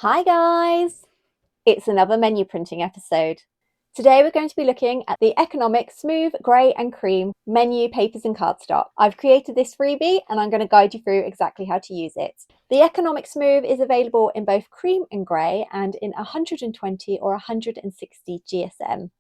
Hi guys! It's another menu printing episode. Today we're going to be looking at the economic smooth grey and cream menu papers and cardstock. I've created this freebie and I'm going to guide you through exactly how to use it. The economic smooth is available in both cream and grey and in 120 or 160 GSM.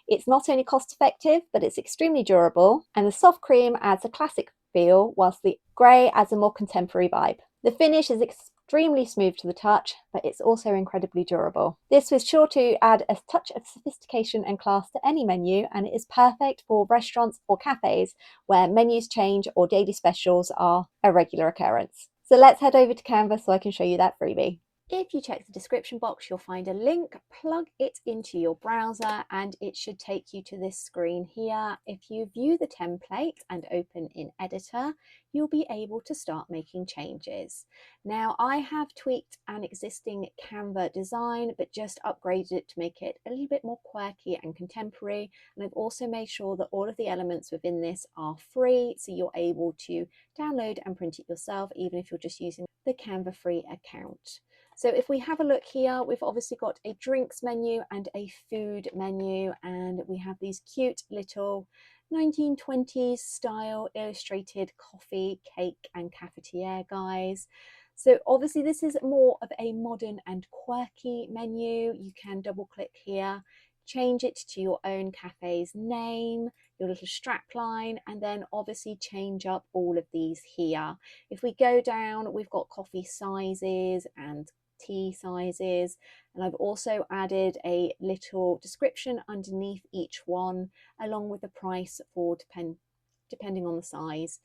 It's not only cost effective, but it's extremely durable, and the soft cream adds a classic feel, whilst the grey adds a more contemporary vibe. The finish is extremely smooth to the touch, but it's also incredibly durable. This was sure to add a touch of sophistication and class to any menu, and it is perfect for restaurants or cafes where menus change or daily specials are a regular occurrence. So let's head over to Canva so I can show you that freebie. If you check the description box, you'll find a link, plug it into your browser and it should take you to this screen here. If you view the template and open in editor, you'll be able to start making changes. Now I have tweaked an existing Canva design, but just upgraded it to make it a little bit more quirky and contemporary. And I've also made sure that all of the elements within this are free, so you're able to download and print it yourself, even if you're just using the Canva free account. So if we have a look here, we've obviously got a drinks menu and a food menu, and we have these cute little 1920s style illustrated coffee, cake and cafetiere guys. So obviously this is more of a modern and quirky menu. You can double click here, change it to your own cafe's name, your little strap line, and then obviously change up all of these here. If we go down, we've got coffee sizes and tea sizes, and I've also added a little description underneath each one along with the price for depending on the size,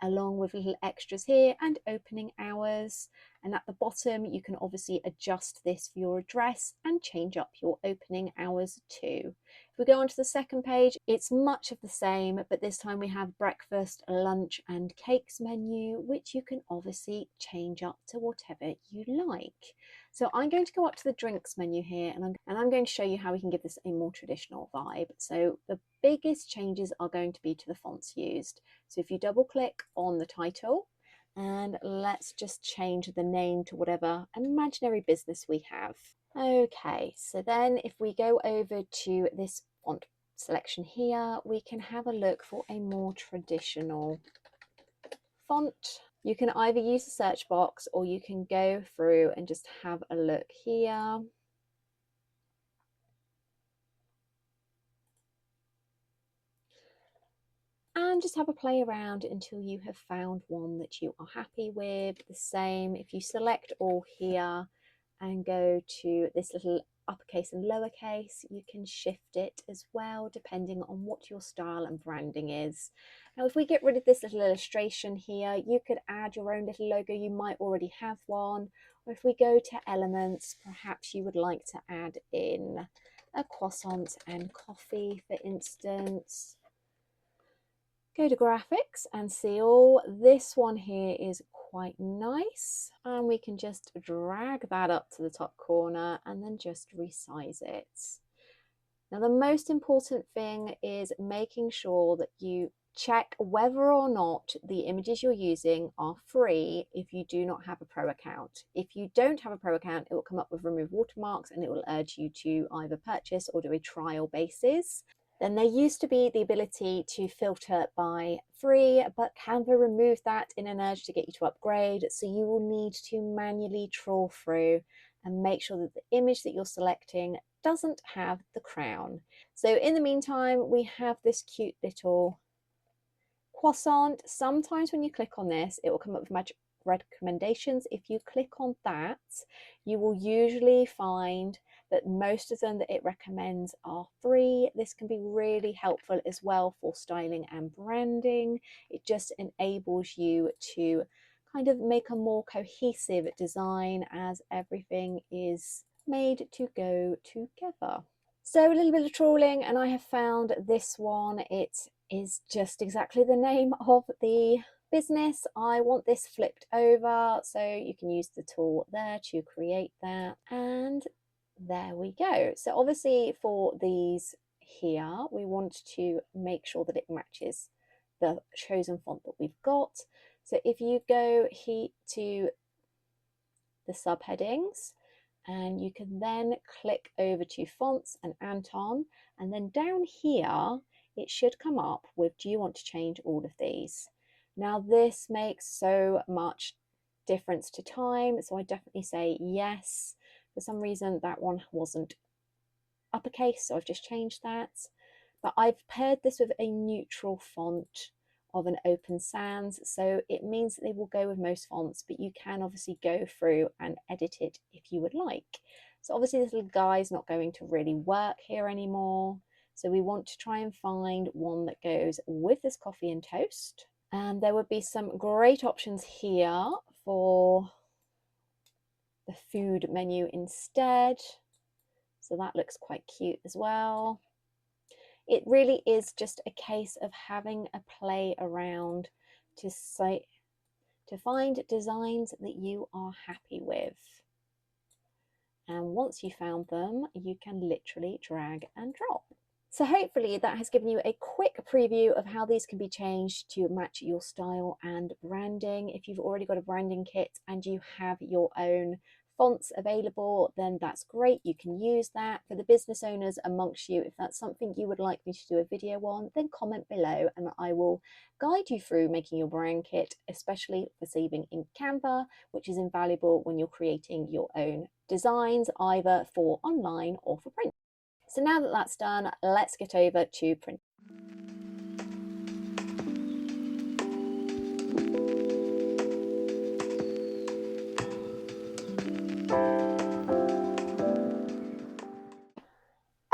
along with little extras here and opening hours. And at the bottom you can obviously adjust this for your address and change up your opening hours too. If we go on to the second page, it's much of the same, but this time we have breakfast, lunch and cakes menu, which you can obviously change up to whatever you like. So I'm going to go up to the drinks menu here, and I'm going to show you how we can give this a more traditional vibe. So the biggest changes are going to be to the fonts used. So if you double click on the title, and let's just change the name to whatever imaginary business we have. Okay, so then if we go over to this font selection here, we can have a look for a more traditional font. You can either use the search box or you can go through and just have a look here. And just have a play around until you have found one that you are happy with. The same, if you select all here and go to this little uppercase and lowercase, you can shift it as well depending on what your style and branding is. Now if we get rid of this little illustration here, you could add your own little logo. You might already have one, or if we go to elements, perhaps you would like to add in a croissant and coffee, for instance. Go to graphics and see all this one here is quite nice, and we can just drag that up to the top corner and then just resize it. Now the most important thing is making sure that you check whether or not the images you're using are free if you do not have a pro account. If you don't have a pro account, it will come up with remove watermarks and it will urge you to either purchase or do a trial basis. Then there used to be the ability to filter by free, but Canva removed that in an urge to get you to upgrade. So you will need to manually trawl through and make sure that the image that you're selecting doesn't have the crown. So in the meantime, we have this cute little croissant. Sometimes when you click on this, it will come up with magic recommendations. If you click on that, you will usually find that most of them that it recommends are free. This can be really helpful as well for styling and branding. It just enables you to kind of make a more cohesive design as everything is made to go together. So a little bit of trawling and I have found this one. It is just exactly the name of the business. I want this flipped over, so you can use the tool there to create that, and there we go. So obviously for these here, we want to make sure that it matches the chosen font that we've got. So if you go here to the subheadings, And you can then click over to fonts and Anton, and then down here it should come up with, do you want to change all of these? Now this makes so much difference to time, so I definitely say yes. For some reason that one wasn't uppercase, so I've just changed that. But I've paired this with a neutral font of an Open Sans, so it means that they will go with most fonts, but you can obviously go through and edit it if you would like. So obviously this little guy is not going to really work here anymore, so we want to try and find one that goes with this coffee and toast. And there would be some great options here for the food menu instead, so that looks quite cute as well. It really is just a case of having a play around to find designs that you are happy with. And once you found them, you can literally drag and drop. So hopefully that has given you a quick preview of how these can be changed to match your style and branding. If you've already got a branding kit and you have your own fonts available, then that's great. You can use that. For the business owners amongst you, if that's something you would like me to do a video on, then comment below and I will guide you through making your brand kit, especially for saving in Canva, which is invaluable when you're creating your own designs, either for online or for print. So now that that's done, let's get over to print.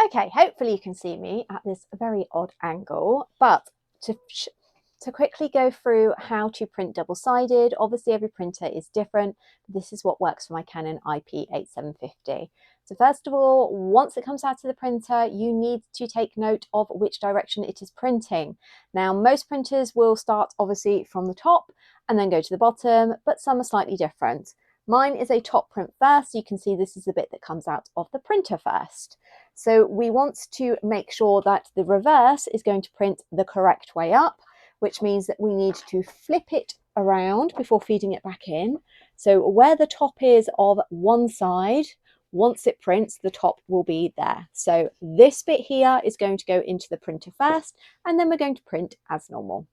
Okay, hopefully you can see me at this very odd angle, but to quickly go through how to print double-sided, obviously every printer is different. This is what works for my Canon IP8750. So first of all, once it comes out of the printer, you need to take note of which direction it is printing. Now, most printers will start obviously from the top and then go to the bottom, but some are slightly different. Mine is a top print first. You can see this is the bit that comes out of the printer first. So we want to make sure that the reverse is going to print the correct way up, which means that we need to flip it around before feeding it back in. So where the top is of one side, once it prints, the top will be there. So this bit here is going to go into the printer first, and then we're going to print as normal.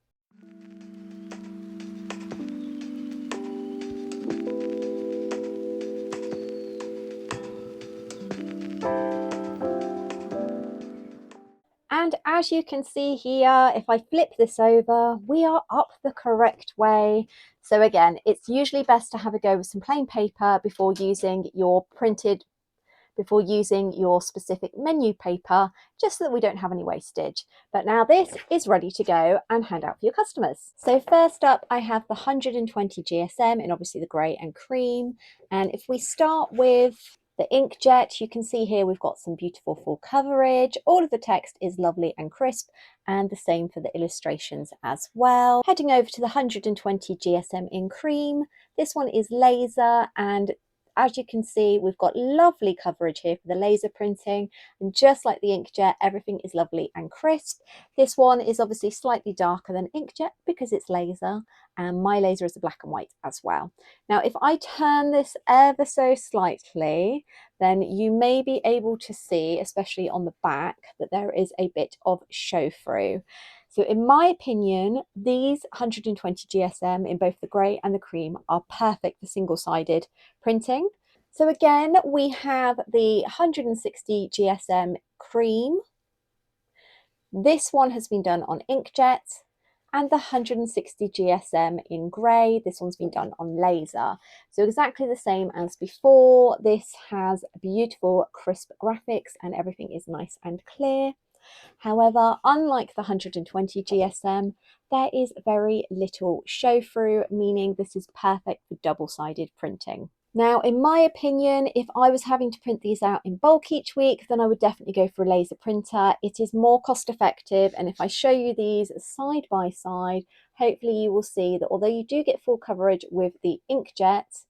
And as you can see here, if I flip this over, we are up the correct way. So again, it's usually best to have a go with some plain paper before using your specific menu paper, just so that we don't have any wastage. But now this is ready to go and hand out for your customers. So first up, I have the 120 GSM in obviously the grey and cream. And if we start with the inkjet, you can see here we've got some beautiful full coverage. All of the text is lovely and crisp, and the same for the illustrations as well. Heading over to the 120 GSM in cream, this one is laser, and as you can see, we've got lovely coverage here for the laser printing, and just like the inkjet, everything is lovely and crisp. This one is obviously slightly darker than inkjet because it's laser, and my laser is a black and white as well. Now, if I turn this ever so slightly, then you may be able to see, especially on the back, that there is a bit of show through. So in my opinion, these 120 GSM in both the grey and the cream are perfect for single-sided printing. So again, we have the 160 GSM cream. This one has been done on inkjet, and the 160 GSM in grey, this one's been done on laser. So exactly the same as before. This has beautiful crisp graphics and everything is nice and clear. However, unlike the 120 GSM, there is very little show through, meaning this is perfect for double-sided printing. Now, in my opinion, if I was having to print these out in bulk each week, then I would definitely go for a laser printer. It is more cost effective, and if I show you these side by side, hopefully you will see that although you do get full coverage with the inkjet,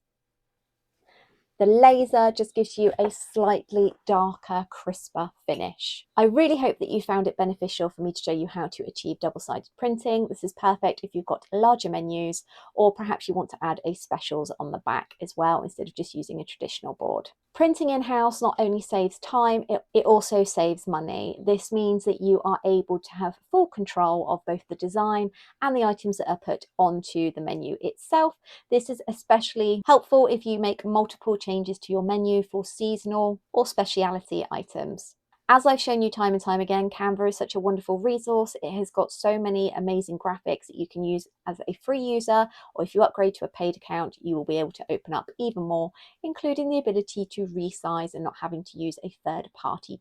The laser just gives you a slightly darker, crisper finish. I really hope that you found it beneficial for me to show you how to achieve double-sided printing. This is perfect if you've got larger menus, or perhaps you want to add a specials on the back as well instead of just using a traditional board. Printing in-house not only saves time, it also saves money. This means that you are able to have full control of both the design and the items that are put onto the menu itself. This is especially helpful if you make multiple changes to your menu for seasonal or specialty items. As I've shown you time and time again, Canva is such a wonderful resource. It has got so many amazing graphics that you can use as a free user, or if you upgrade to a paid account, you will be able to open up even more, including the ability to resize and not having to use a third-party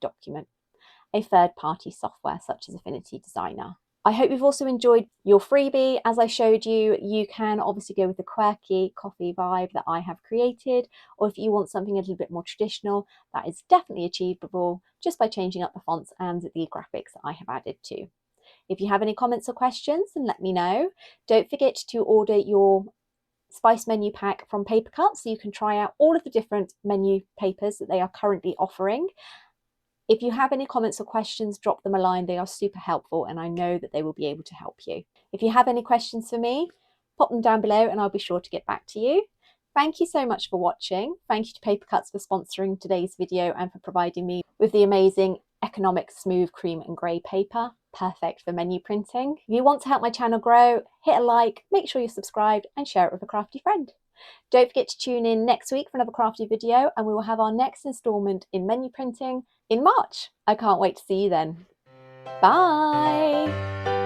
software such as Affinity Designer. I hope you've also enjoyed your freebie. As I showed you, you can obviously go with the quirky coffee vibe that I have created, or if you want something a little bit more traditional, that is definitely achievable just by changing up the fonts and the graphics that I have added to. If you have any comments or questions, then let me know. Don't forget to order your Spice menu pack from Paper Cutz so you can try out all of the different menu papers that they are currently offering. If you have any comments or questions, drop them a line. They are super helpful and I know that they will be able to help you. If you have any questions for me, pop them down below and I'll be sure to get back to you. Thank you so much for watching. Thank you to Paper Cutz for sponsoring today's video and for providing me with the amazing economic smooth cream and grey paper, perfect for menu printing. If you want to help my channel grow, hit a like, make sure you're subscribed and share it with a crafty friend. Don't forget to tune in next week for another crafty video and we will have our next instalment in menu printing in March. I can't wait to see you then. Bye!